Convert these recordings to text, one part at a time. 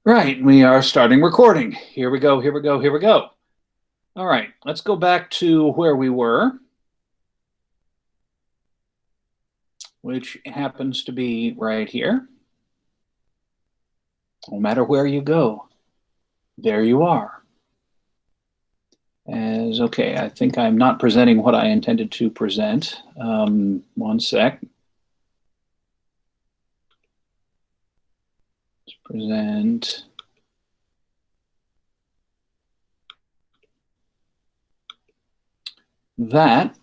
Right, we are starting recording. Here we go, here we go, here we go. All right, let's go back to where we were, which happens to be right here. No matter where you go, there you are. Okay, I think I'm not presenting what I intended to present. One sec. Let's present. That.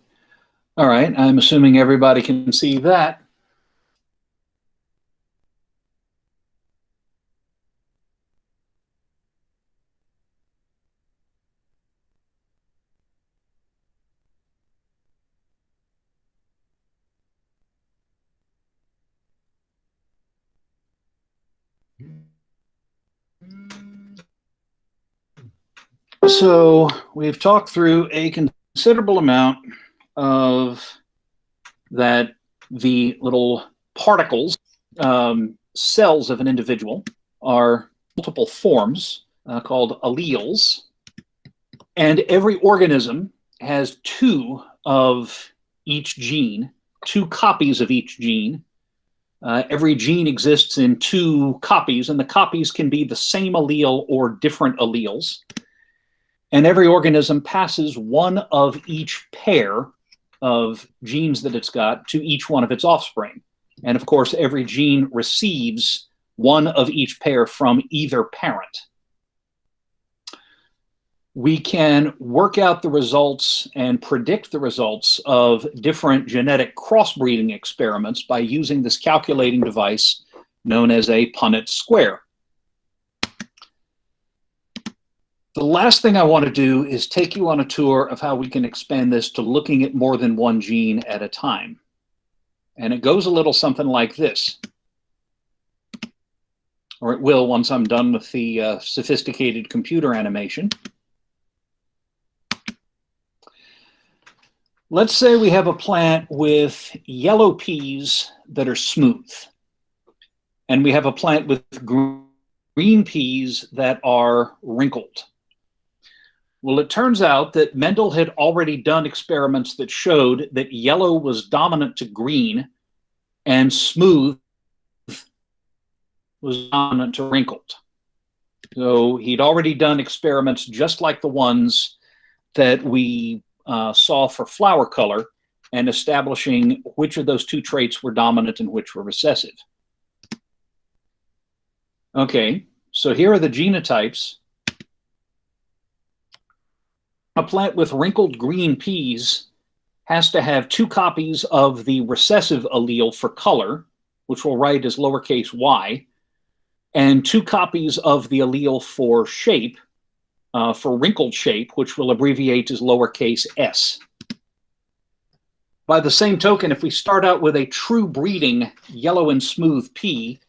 All right, I'm assuming everybody can see that. So we've talked through a considerable amount of that the little particles, cells of an individual, are multiple forms called alleles. And every organism has two of each gene, two copies of each gene. Every gene exists in two copies, and the copies can be the same allele or different alleles. And every organism passes one of each pair of genes that it's got to each one of its offspring. And of course, every gene receives one of each pair from either parent. We can work out the results and predict the results of different genetic crossbreeding experiments by using this calculating device known as a Punnett square. The last thing I want to do is take you on a tour of how we can expand this to looking at more than one gene at a time. And it goes a little something like this. Or it will once I'm done with the sophisticated computer animation. Let's say we have a plant with yellow peas that are smooth. And we have a plant with green peas that are wrinkled. Well, it turns out that Mendel had already done experiments that showed that yellow was dominant to green and smooth was dominant to wrinkled. So he'd already done experiments just like the ones that we saw for flower color and establishing which of those two traits were dominant and which were recessive. Okay, so here are the genotypes. A plant with wrinkled green peas has to have two copies of the recessive allele for color, which we'll write as lowercase y, and two copies of the allele for shape, for wrinkled shape, which we'll abbreviate as lowercase s. By the same token, if we start out with a true breeding yellow and smooth pea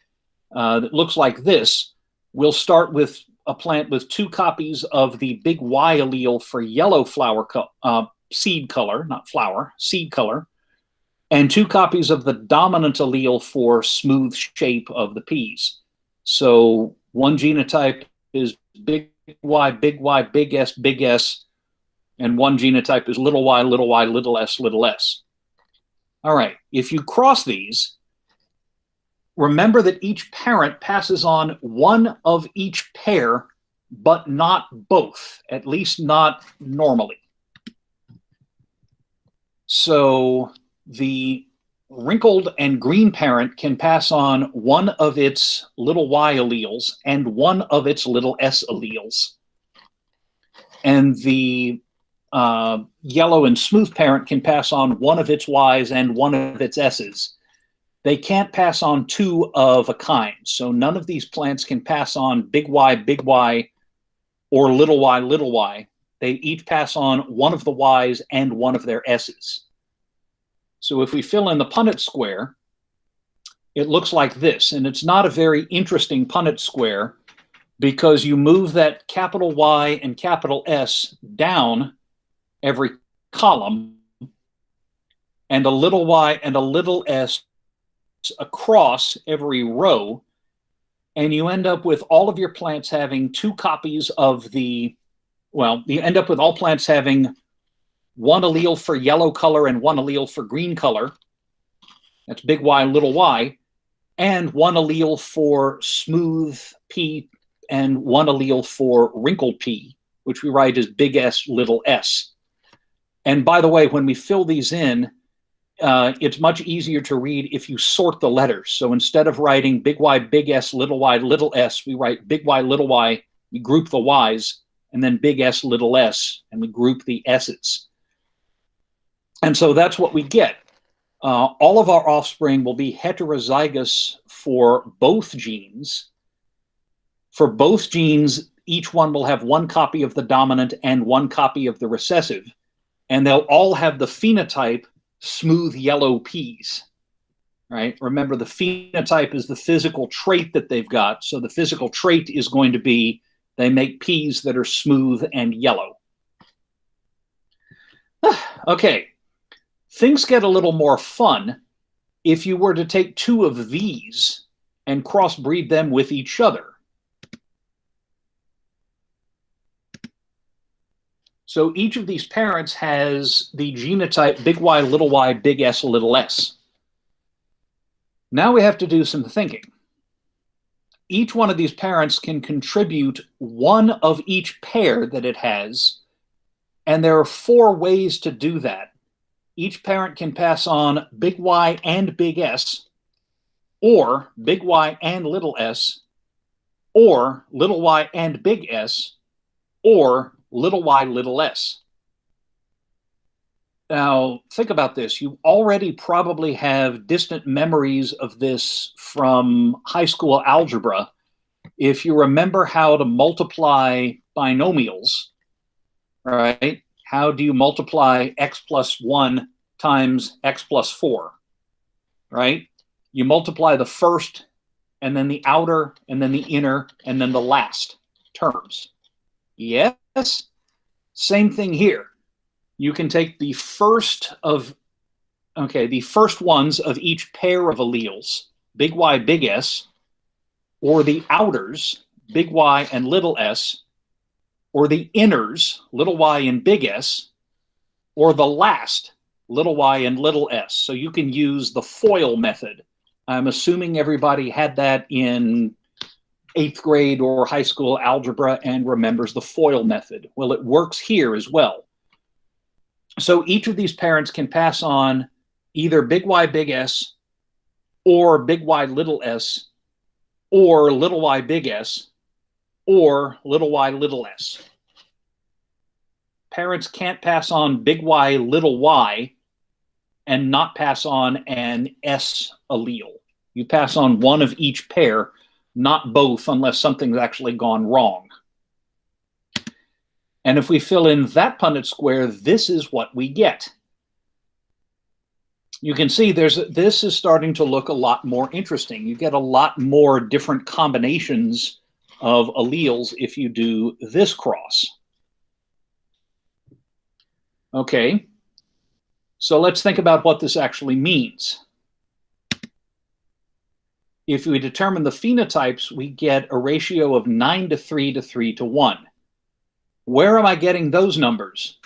that looks like this, we'll start with a plant with two copies of the big Y allele for yellow flower seed color, not flower, seed color, and two copies of the dominant allele for smooth shape of the peas. So one genotype is big Y, big S, and one genotype is little y, little s, little s. All right, if you cross these, remember that each parent passes on one of each pair, but not both, at least not normally. So the wrinkled and green parent can pass on one of its little y alleles and one of its little s alleles. And the yellow and smooth parent can pass on one of its y's and one of its s's. They can't pass on two of a kind. So none of these plants can pass on big Y, or little y. They each pass on one of the Y's and one of their S's. So if we fill in the Punnett square, it looks like this. And it's not a very interesting Punnett square because you move that capital Y and capital S down every column and a little y and a little s across every row, and you end up with all of your plants having two copies of you end up with all plants having one allele for yellow color and one allele for green color. That's big Y, little y, and one allele for smooth P and one allele for wrinkled P, which we write as big S, little s. And by the way, when we fill these in, it's much easier to read if you sort the letters. So instead of writing big Y, big S, little s, we write big Y, little y, we group the Y's, and then big S, little s, and we group the S's. And so that's what we get. All of our offspring will be heterozygous for both genes. For both genes, each one will have one copy of the dominant and one copy of the recessive, and they'll all have the phenotype smooth yellow peas, right? Remember, the phenotype is the physical trait that they've got. So the physical trait is going to be they make peas that are smooth and yellow. Okay, things get a little more fun if you were to take two of these and crossbreed them with each other. So each of these parents has the genotype big Y, big S, little s. Now we have to do some thinking. Each one of these parents can contribute one of each pair that it has, and there are 4 ways to do that. Each parent can pass on big Y and big S, or big Y and little s, or little y and big S, or little y, little s. Now, think about this. You already probably have distant memories of this from high school algebra. If you remember how to multiply binomials, right? How do you multiply x plus 1 times x plus 4, right? You multiply the first, and then the outer, and then the inner, and then the last terms. Yes? Same thing here. You can take the first ones of each pair of alleles, big Y, big S, or the outers, big Y and little s, or the inners, little y and big S, or the last, little y and little s. So you can use the FOIL method. I'm assuming everybody had that in 8th grade or high school algebra and remembers the FOIL method. Well, it works here as well. So each of these parents can pass on either big Y, big S, or big Y, little s, or little y, big S, or little y, little s. Parents can't pass on big Y, little y, and not pass on an S allele. You pass on one of each pair, not both, unless something's actually gone wrong. And if we fill in that Punnett square, this is what we get. You can see this is starting to look a lot more interesting. You get a lot more different combinations of alleles if you do this cross. Okay, so let's think about what this actually means. If we determine the phenotypes, we get a ratio of 9 to 3 to 3 to 1. Where am I getting those numbers?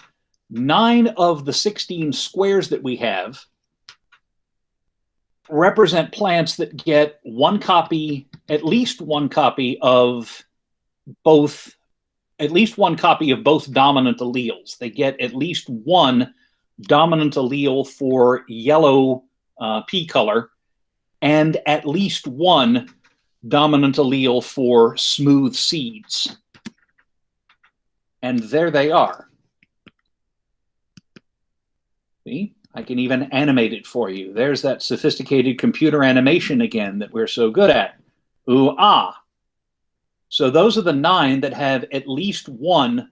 9 of the 16 squares that we have represent plants that get one copy, at least one copy of both dominant alleles. They get at least one dominant allele for yellow pea color and at least one dominant allele for smooth seeds. And there they are. See, I can even animate it for you. There's that sophisticated computer animation again that we're so good at. Ooh, ah. So those are the 9 that have at least one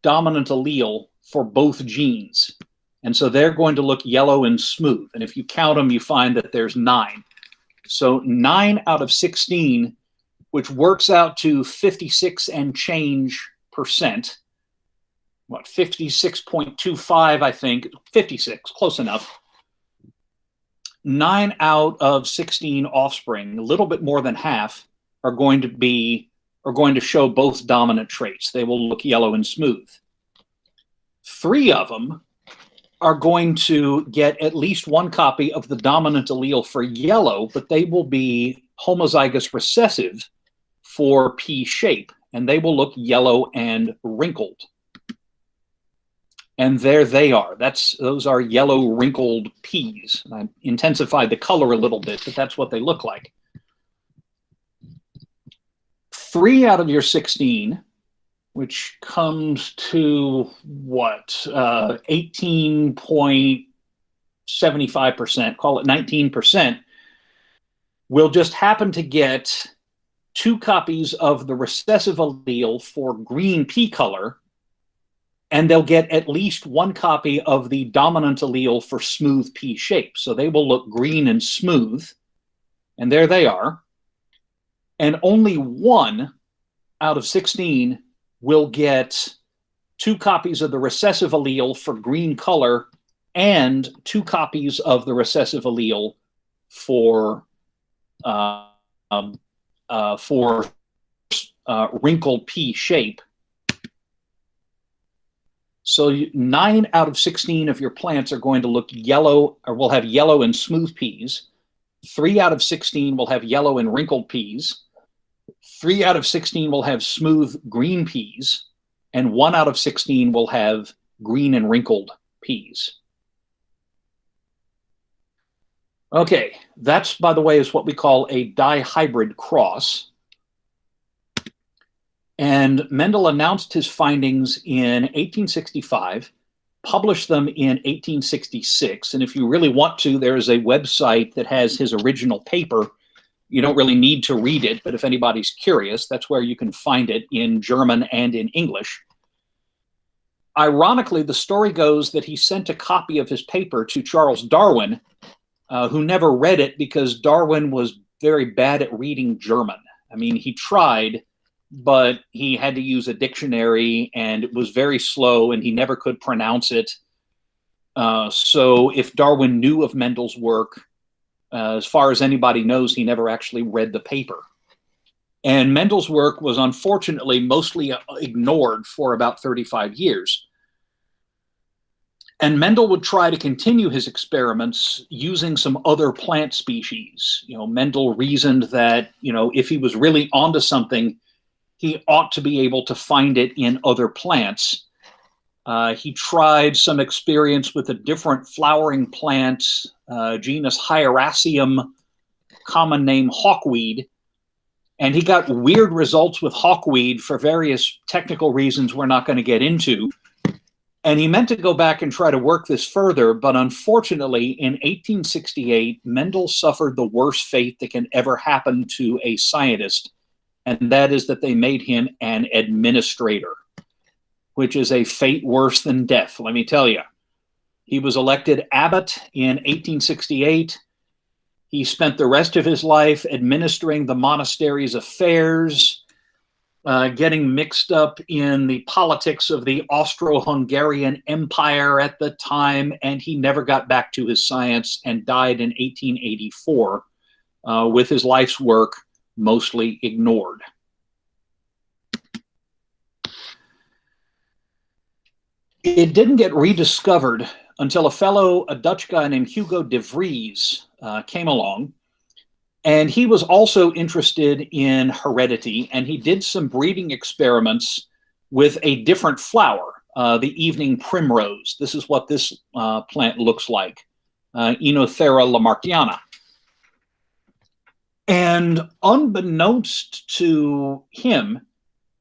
dominant allele for both genes. And so they're going to look yellow and smooth. And if you count them, you find that there's 9. So 9 out of 16, which works out to 56 and change %. What, 56.25, I think. 56, close enough. 9 out of 16 offspring, a little bit more than half, are going to show both dominant traits. They will look yellow and smooth. 3 of them are going to get at least one copy of the dominant allele for yellow, but they will be homozygous recessive for P shape, and they will look yellow and wrinkled. And there they are. Those are yellow wrinkled Ps. I intensified the color a little bit, but that's what they look like. 3 out of your 16, which comes to what, 18.75%, call it 19%, will just happen to get 2 copies of the recessive allele for green P color, and they'll get at least 1 copy of the dominant allele for smooth P shape. So they will look green and smooth, and there they are. And only 1 out of 16 will get 2 copies of the recessive allele for green color and 2 copies of the recessive allele for wrinkled P shape. So 9 out of 16 of your plants are going to look yellow, or will have yellow and smooth Ps. 3 out of 16 will have yellow and wrinkled Ps. 3 out of 16 will have smooth green Ps. And 1 out of 16 will have green and wrinkled Ps. Okay, that's, by the way, is what we call a dihybrid cross. And Mendel announced his findings in 1865, published them in 1866. And if you really want to, there's a website that has his original paper. You don't really need to read it, but if anybody's curious, that's where you can find it in German and in English. Ironically, the story goes that he sent a copy of his paper to Charles Darwin, who never read it because Darwin was very bad at reading German. I mean, he tried, but he had to use a dictionary, and it was very slow, and he never could pronounce it. So if Darwin knew of Mendel's work, as far as anybody knows, he never actually read the paper. And Mendel's work was unfortunately mostly ignored for about 35 years. And Mendel would try to continue his experiments using some other plant species. Mendel reasoned that, if he was really onto something, he ought to be able to find it in other plants. He tried some experience with a different flowering plant, genus Hieracium, common name hawkweed, and he got weird results with hawkweed for various technical reasons we're not going to get into. And he meant to go back and try to work this further, but unfortunately, in 1868, Mendel suffered the worst fate that can ever happen to a scientist, and that is that they made him an administrator, which is a fate worse than death, let me tell you. He was elected abbot in 1868. He spent the rest of his life administering the monastery's affairs, getting mixed up in the politics of the Austro-Hungarian Empire at the time, and he never got back to his science and died in 1884 with his life's work mostly ignored. It didn't get rediscovered until a Dutch guy named Hugo de Vries came along, and he was also interested in heredity, and he did some breeding experiments with a different flower, the evening primrose. This is what this plant looks like, Enothera lamarckiana. And unbeknownst to him,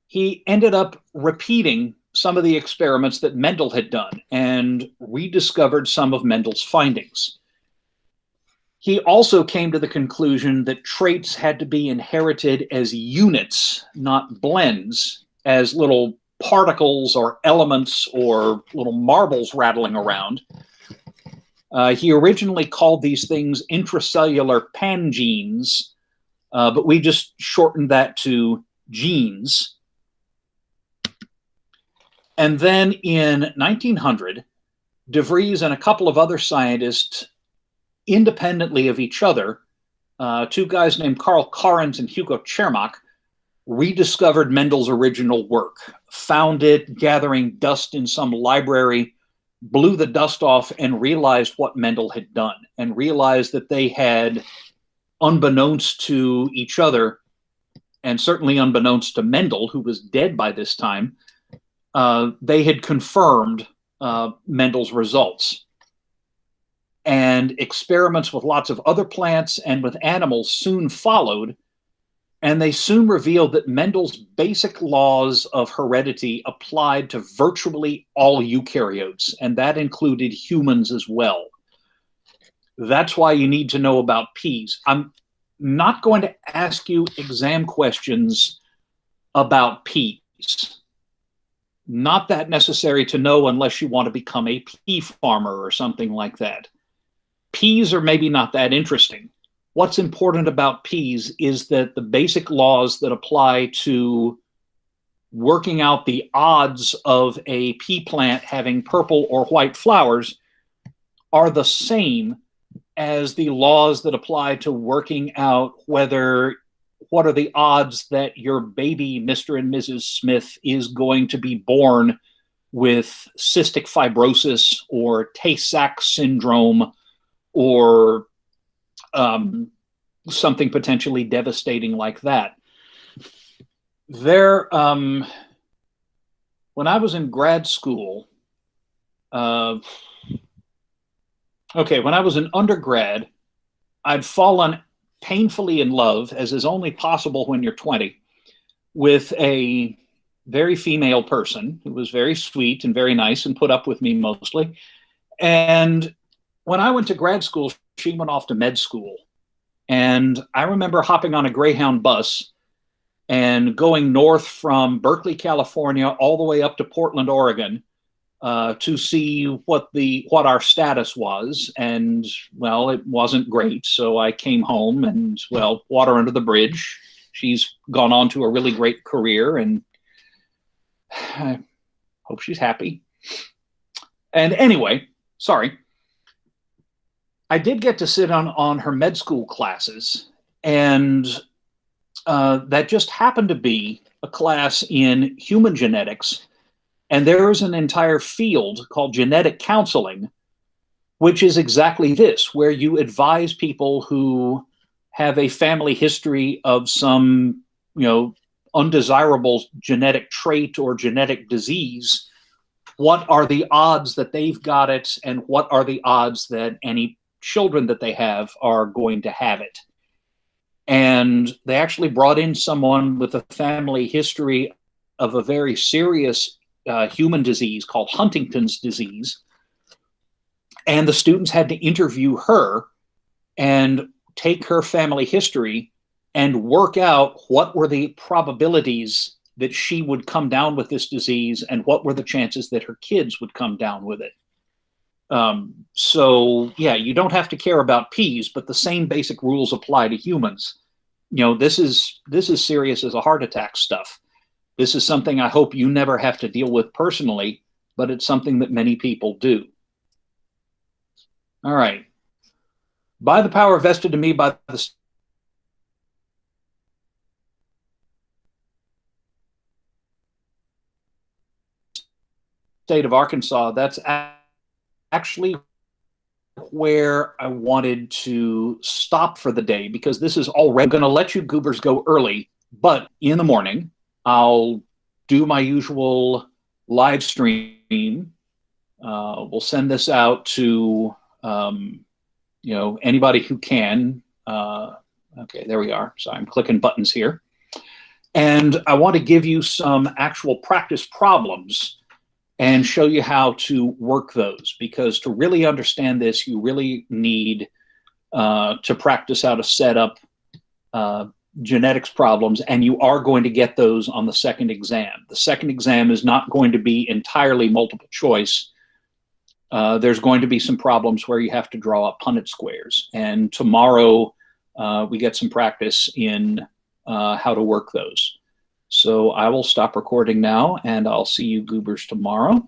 he ended up repeating some of the experiments that Mendel had done and rediscovered some of Mendel's findings. He also came to the conclusion that traits had to be inherited as units, not blends, as little particles or elements or little marbles rattling around. He originally called these things intracellular pangenes, but we just shortened that to genes. And then in 1900, de Vries and a couple of other scientists, independently of each other, two guys named Carl Carens and Hugo Czermak rediscovered Mendel's original work, found it gathering dust in some library, blew the dust off, and realized what Mendel had done, and realized that they had, unbeknownst to each other, and certainly unbeknownst to Mendel, who was dead by this time, they had confirmed Mendel's results. And experiments with lots of other plants and with animals soon followed, and they soon revealed that Mendel's basic laws of heredity applied to virtually all eukaryotes, and that included humans as well. That's why you need to know about peas. I'm not going to ask you exam questions about peas. Not that necessary to know unless you want to become a pea farmer or something like that. Peas are maybe not that interesting. What's important about peas is that the basic laws that apply to working out the odds of a pea plant having purple or white flowers are the same as the laws that apply to working out what are the odds that your baby, Mr. and Mrs. Smith, is going to be born with cystic fibrosis or Tay-Sachs syndrome or something potentially devastating like that. When I was in grad school, when I was an undergrad, I'd fallen painfully in love, as is only possible when you're 20, with a very female person who was very sweet and very nice and put up with me mostly. And when I went to grad school, she went off to med school. And I remember hopping on a Greyhound bus and going north from Berkeley, California, all the way up to Portland, Oregon, to see what our status was. And, well, it wasn't great. So I came home and, well, water under the bridge. She's gone on to a really great career, and I hope she's happy. And anyway, sorry. I did get to sit on her med school classes, and that just happened to be a class in human genetics. And there is an entire field called genetic counseling, which is exactly this, where you advise people who have a family history of some, undesirable genetic trait or genetic disease. What are the odds that they've got it, and what are the odds that any children that they have are going to have it? And they actually brought in someone with a family history of a very serious human disease called Huntington's disease. And the students had to interview her and take her family history and work out what were the probabilities that she would come down with this disease and what were the chances that her kids would come down with it. So yeah, you don't have to care about peas, but the same basic rules apply to humans. This is serious as a heart attack stuff. This is something I hope you never have to deal with personally, but it's something that many people do. All right. By the power vested in me by the state of Arkansas, that's actually where I wanted to stop for the day, because this is already going to let you goobers go early, but in the morning, I'll do my usual live stream. We'll send this out to, anybody who can. Okay, there we are. So I'm clicking buttons here. And I want to give you some actual practice problems and show you how to work those, because to really understand this, you really need to practice how to set up genetics problems, and you are going to get those on the second exam. The second exam is not going to be entirely multiple choice. There's going to be some problems where you have to draw up Punnett squares, and tomorrow we get some practice in how to work those. So I will stop recording now, and I'll see you goobers tomorrow.